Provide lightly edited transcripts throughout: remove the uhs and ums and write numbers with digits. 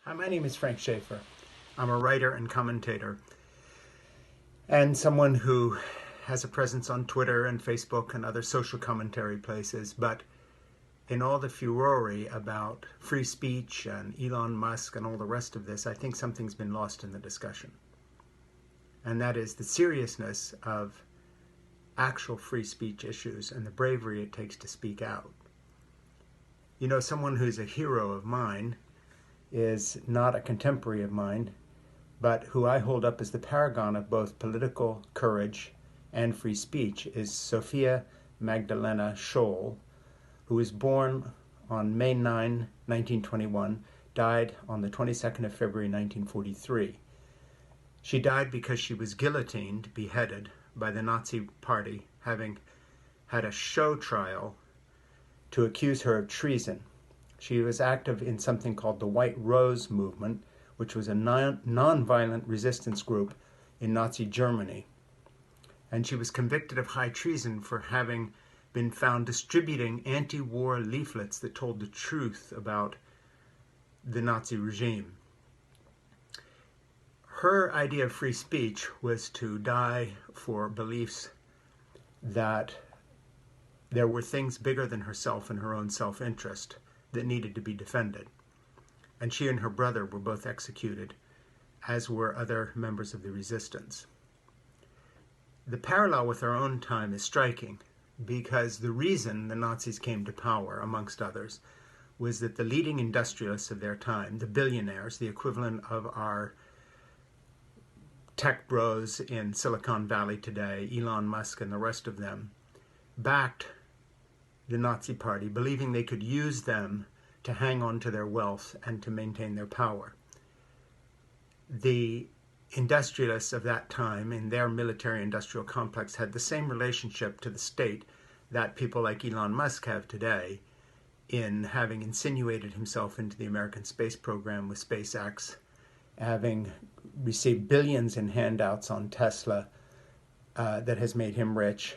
Hi, my name is Frank Schaeffer. I'm a writer and commentator, and someone who has a presence on Twitter and Facebook and other social commentary places. But in all the furore about free speech and Elon Musk and all the rest of this, I think something's been lost in the discussion. And that is the seriousness of actual free speech issues and the bravery it takes to speak out. You know, someone who's a hero of mine is not a contemporary of mine, but who I hold up as the paragon of both political courage and free speech, is Sophia Magdalena Scholl, who was born on May 9, 1921, died on the 22nd of February, 1943. She died because she was guillotined, beheaded, by the Nazi Party, having had a show trial to accuse her of treason. She was active in something called the White Rose Movement, which was a non-violent resistance group in Nazi Germany. And she was convicted of high treason for having been found distributing anti-war leaflets that told the truth about the Nazi regime. Her idea of free speech was to die for beliefs that there were things bigger than herself and her own self-interest that needed to be defended. And she and her brother were both executed, as were other members of the resistance. The parallel with our own time is striking, because the reason the Nazis came to power, amongst others, was that the leading industrialists of their time, the billionaires, the equivalent of our tech bros in Silicon Valley today, Elon Musk and the rest of them, backed the Nazi Party, believing they could use them to hang on to their wealth and to maintain their power. The industrialists of that time in their military-industrial complex had the same relationship to the state that people like Elon Musk have today, in having insinuated himself into the American space program with SpaceX, having received billions in handouts on Tesla that has made him rich,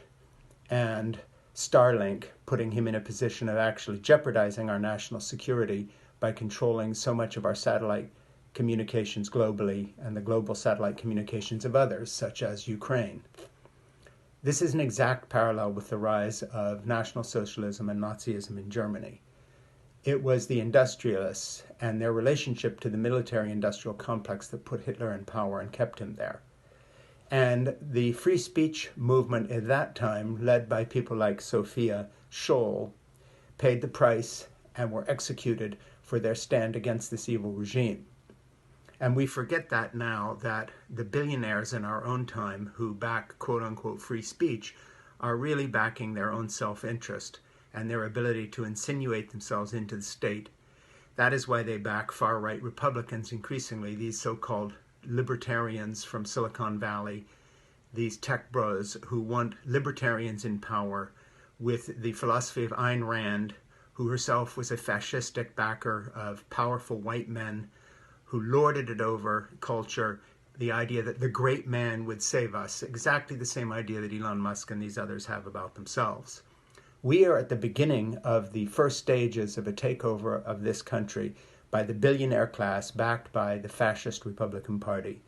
and Starlink putting him in a position of actually jeopardizing our national security by controlling so much of our satellite communications globally and the global satellite communications of others, such as Ukraine. This is an exact parallel with the rise of National Socialism and Nazism in Germany. It was the industrialists and their relationship to the military-industrial complex that put Hitler in power and kept him there. And the free speech movement at that time, led by people like Sophia Scholl, paid the price and were executed for their stand against this evil regime. And we forget that now, that the billionaires in our own time who back quote-unquote free speech are really backing their own self-interest and their ability to insinuate themselves into the state. That is why they back far-right Republicans increasingly, these so-called libertarians from Silicon Valley, these tech bros who want libertarians in power with the philosophy of Ayn Rand, who herself was a fascistic backer of powerful white men who lorded it over culture, the idea that the great man would save us, exactly the same idea that Elon Musk and these others have about themselves. We are at the beginning of the first stages of a takeover of this country by the billionaire class backed by the fascist Republican Party.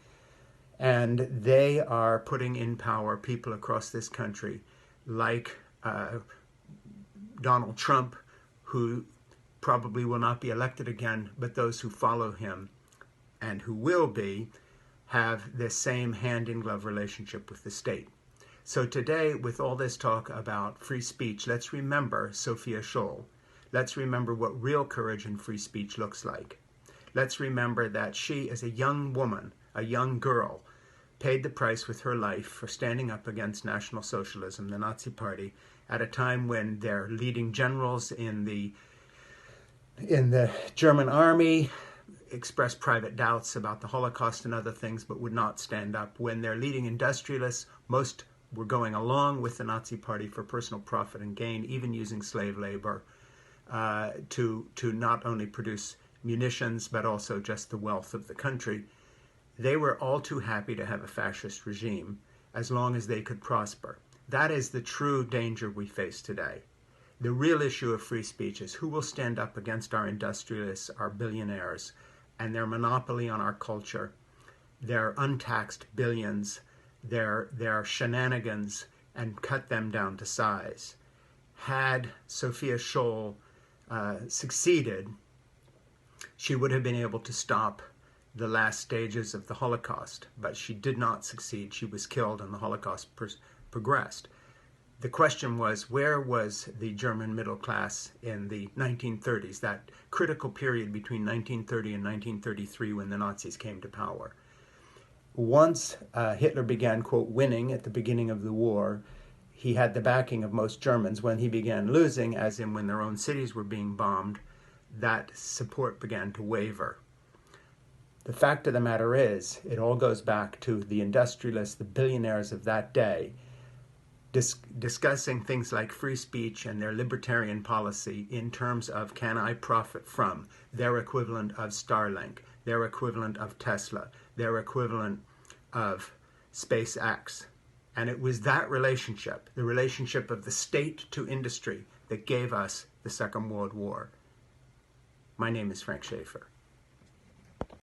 And they are putting in power people across this country like Donald Trump, who probably will not be elected again, but those who follow him and who will be have this same hand-in-glove relationship with the state. So today, with all this talk about free speech, let's remember Sophia Scholl. Let's remember what real courage and free speech looks like. Let's remember that she, as a young woman, a young girl, paid the price with her life for standing up against National Socialism, the Nazi Party, at a time when their leading generals in the German army expressed private doubts about the Holocaust and other things, but would not stand up. When their leading industrialists, most were going along with the Nazi Party for personal profit and gain, even using slave labor, to not only produce munitions, but also just the wealth of the country. They were all too happy to have a fascist regime as long as they could prosper. That is the true danger we face today. The real issue of free speech is who will stand up against our industrialists, our billionaires, and their monopoly on our culture, their untaxed billions, their shenanigans, and cut them down to size. Had Sophia Scholl succeeded, she would have been able to stop the last stages of the Holocaust, but she did not succeed. She was killed and the Holocaust progressed. The question was, where was the German middle class in the 1930s, that critical period between 1930 and 1933 when the Nazis came to power? Once Hitler began, quote, winning at the beginning of the war, he had the backing of most Germans. When he began losing, as in when their own cities were being bombed, that support began to waver. The fact of the matter is, it all goes back to the industrialists, the billionaires of that day, discussing things like free speech and their libertarian policy in terms of, can I profit from their equivalent of Starlink, their equivalent of Tesla, their equivalent of SpaceX. And it was that relationship, the relationship of the state to industry, that gave us the Second World War. My name is Frank Schaeffer.